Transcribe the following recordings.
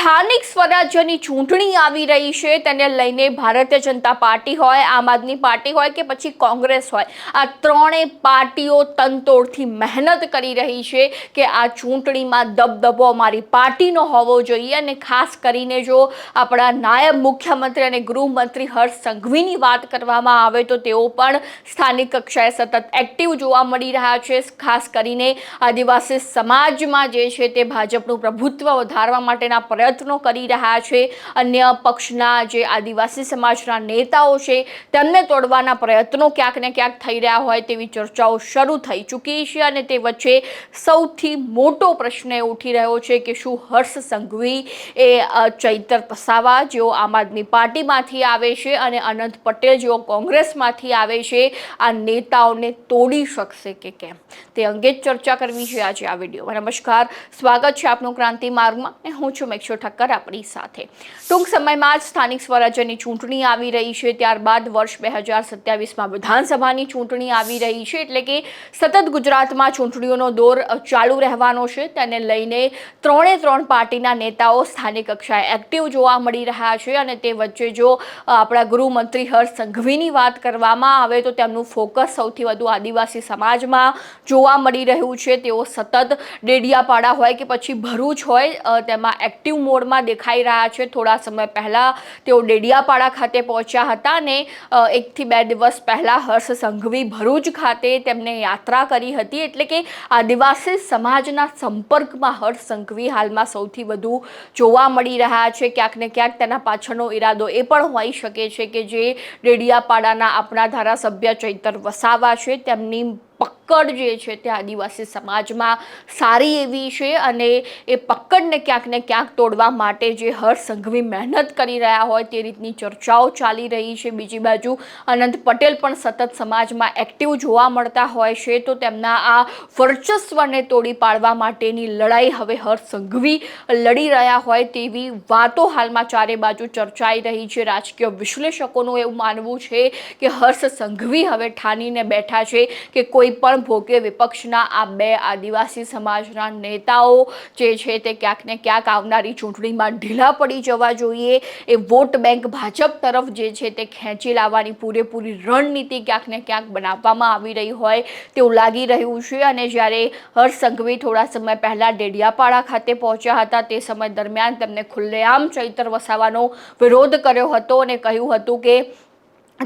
સ્થાનિક સ્વરાજ્યની ચૂંટણી આવી રહી છે, તેને લઈને ભારતીય જનતા પાર્ટી હોય, આમ આદમી પાર્ટી હોય કે પછી કોંગ્રેસ હોય, આ ત્રણેય પાર્ટીઓ તનતોડથી મહેનત કરી રહી છે કે આ ચૂંટણીમાં દબદબો અમારી પાર્ટીનો હોવો જોઈએ. અને ખાસ કરીને જો આપણા નાયબ મુખ્યમંત્રી અને ગૃહમંત્રી હર્ષ સંઘવીની વાત કરવામાં આવે તો તેઓ પણ સ્થાનિક કક્ષાએ સતત એક્ટિવ જોવા મળી રહ્યા છે. ખાસ કરીને આદિવાસી સમાજમાં જે છે તે ભાજપનું પ્રભુત્વ વધારવા માટેના પ્રયત્નો કરી રહ્યા છે. અન્ય પક્ષના જે આદિવાસી સમાજના નેતાઓ છે તેમને તોડવાના પ્રયત્નો ક્યાંક ને ક્યાંક થઈ રહ્યા હોય તેવી ચર્ચાઓ શરૂ થઈ ચૂકી છે. અને તે વચ્ચે સૌથી મોટો પ્રશ્ન એ ઉઠી રહ્યો છે કે શું હર્ષ સંઘવી એ ચૈતર વસાવા જેઓ આમ આદમી પાર્ટીમાંથી આવે છે અને અનંત પટેલ જેઓ કોંગ્રેસમાંથી આવે છે, આ નેતાઓને તોડી શકશે કે કેમ, તે અંગે જ ચર્ચા કરવી છે આજે આ વિડીયોમાં. નમસ્કાર, સ્વાગત છે આપનું ક્રાંતિ માર્ગમાં. હું છું મેક્ષો ઠક્કર આપણી સાથે. ટૂંક સમયમાં જ સ્થાનિક સ્વરાજ્યની ચૂંટણી આવી રહી છે. ત્યારબાદ વર્ષ 2027માં વિધાનસભાની ચૂંટણી આવી રહી છે. એટલે કે સતત ગુજરાતમાં ચૂંટણીઓનો દોર ચાલુ રહેવાનો છે. તેને લઈને ત્રણ પાર્ટીના નેતાઓ સ્થાનિક કક્ષાએ એક્ટિવ જોવા મળી રહ્યા છે. અને તે વચ્ચે જો આપણા ગૃહમંત્રી હર્ષ સંઘવીની વાત કરવામાં આવે તો તેમનું ફોકસ સૌથી વધુ આદિવાસી સમાજમાં જોવા મળી રહ્યું છે. તેઓ સતત ડેડિયાપાડા હોય કે પછી ભરૂચ હોય તેમાં એક્ટિવ મોડમાં દેખાઈ રહ્યા છે. થોડા સમય પહેલાં તેઓ ડેડિયાપાડા ખાતે પહોંચ્યા હતા અને 1 થી 2 દિવસ પહેલાં હર્ષ સંઘવી ભરૂચ ખાતે તેમને યાત્રા કરી હતી. એટલે કે આદિવાસી સમાજના સંપર્કમાં હર્ષ સંઘવી હાલમાં સૌથી વધુ જોવા મળી રહ્યા છે. ક્યાંક ને ક્યાંક તેના પાછળનો ઈરાદો એ પણ હોઈ શકે છે કે જે ડેડિયાપાડાના આપણા ધારાસભ્ય ચૈતર વસાવા છે તેમની પકડ જે છે તે આદિવાસી સમાજમાં સારી એવી છે અને એ પકડને ક્યાંક તોડવા માટે જે હર્ષ સંઘવી મહેનત કરી રહ્યા હોય તે રીતની ચર્ચાઓ ચાલી રહી છે. બીજી બાજુ અનંત પટેલ પણ સતત સમાજમાં એક્ટિવ જોવા મળતા હોય છે. તો તેમના આ વર્ચસ્વને તોડી પાડવા માટેની લડાઈ હવે હર્ષ સંઘવી લડી રહ્યા હોય તેવી વાતો હાલમાં ચારે બાજુ ચર્ચાઈ રહી છે. રાજકીય વિશ્લેષકોનું એવું માનવું છે કે હર્ષ સંઘવી હવે ઠાનીને બેઠા છે કે કોઈ પણ ભોગે વિપક્ષના આ બે આદિવાસી સમાજના નેતાઓ જે છે તે ક્યાંક ને ક્યાંક આવનારી ચૂંટણીમાં ઢીલા પડી જવા જોઈએ. એ વોટ બેંક ભાજપ તરફ જે છે તે ખેંચી લાવવાની પૂરેપૂરી રણનીતિ ક્યાંક ને ક્યાંક બનાવવામાં આવી રહી હોય તેવું લાગી રહ્યું છે. અને જ્યારે હર્ષ સંઘવી થોડા સમય પહેલાં ડેડિયાપાડા ખાતે પહોંચ્યા હતા તે સમય દરમિયાન તેમને ખુલ્લેઆમ ચૈતર વસાવાનો વિરોધ કર્યો હતો અને કહ્યું હતું કે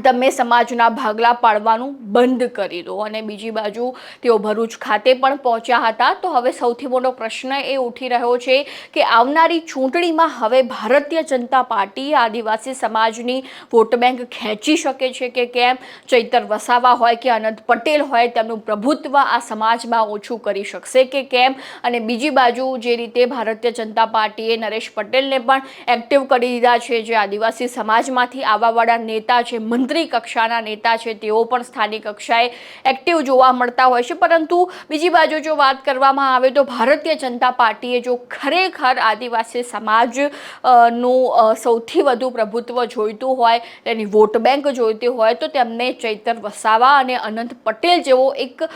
તમે સમાજના ભાગલા પાડવાનું બંધ કરી દો. અને બીજી બાજુ તેઓ ભરૂચ ખાતે પણ પહોંચ્યા હતા. તો હવે સૌથી મોટો પ્રશ્ન એ ઉઠી રહ્યો છે કે આવનારી ચૂંટણીમાં હવે ભારતીય જનતા પાર્ટી આદિવાસી સમાજની વોટ બેંક ખેંચી શકે છે કે કેમ, ચૈતર વસાવા હોય કે અનંત પટેલ હોય તેમનું પ્રભુત્વ આ સમાજમાં ઓછું કરી શકશે કે કેમ. અને બીજી બાજુ જે રીતે ભારતીય જનતા પાર્ટીએ નરેશ પટેલને પણ એક્ટિવ કરી દીધા છે, જે આદિવાસી સમાજમાંથી આવવાવાળા નેતા છે, મંત્રી કક્ષાના નેતા છે, તેઓ પણ સ્થાનિક કક્ષાએ એક્ટિવ જોવા મળતા હોય છે. પરંતુ બીજી બાજુ જો વાત કરવામાં આવે તો ભારતીય જનતા પાર્ટીએ જો ખરેખર આદિવાસી સમાજનું સૌથી વધુ પ્રભુત્વ જોઈતું હોય, તેની વોટ બેંક જોઈતી હોય તો તેમને ચૈતર વસાવા અને અનંત પટેલ જેવો એક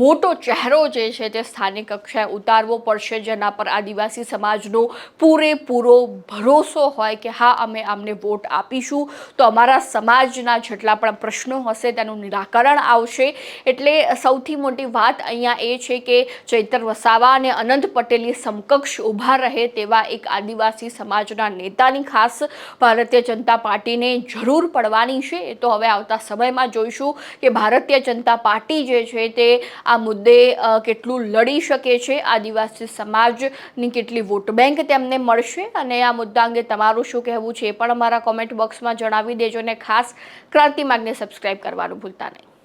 મોટો ચહેરો જે છે તે સ્થાનિક કક્ષાએ ઉતારવો પડશે, જેના પર આદિવાસી સમાજનો પૂરેપૂરો ભરોસો હોય કે હા અમે આમને વોટ આપીશું તો અમારા સમાજના જેટલા પણ પ્રશ્નો હશે તેનું નિરાકરણ આવશે. એટલે સૌથી મોટી વાત અહીંયા એ છે કે ચૈતર વસાવા અને અનંત પટેલની સમકક્ષ ઊભા રહે તેવા એક આદિવાસી સમાજના નેતાની ખાસ ભારતીય જનતા પાર્ટીને જરૂર પડવાની છે. એ તો હવે આવતા સમયમાં જોઈશું કે ભારતીય જનતા પાર્ટી જે છે તે આ મુદ્દે કેટલું લડી શકે છે, આદિવાસી સમાજની કેટલી વોટ બેંક તેમને મળશે. અને આ મુદ્દા અંગે તમારું શું કહેવું છે એ પણ અમારા કોમેન્ટ બોક્સમાં જણાવી દેજો. ને ખાસ ક્રાંતિ માર્ગને સબસ્ક્રાઇબ કરવાનું ભૂલતા નહીં.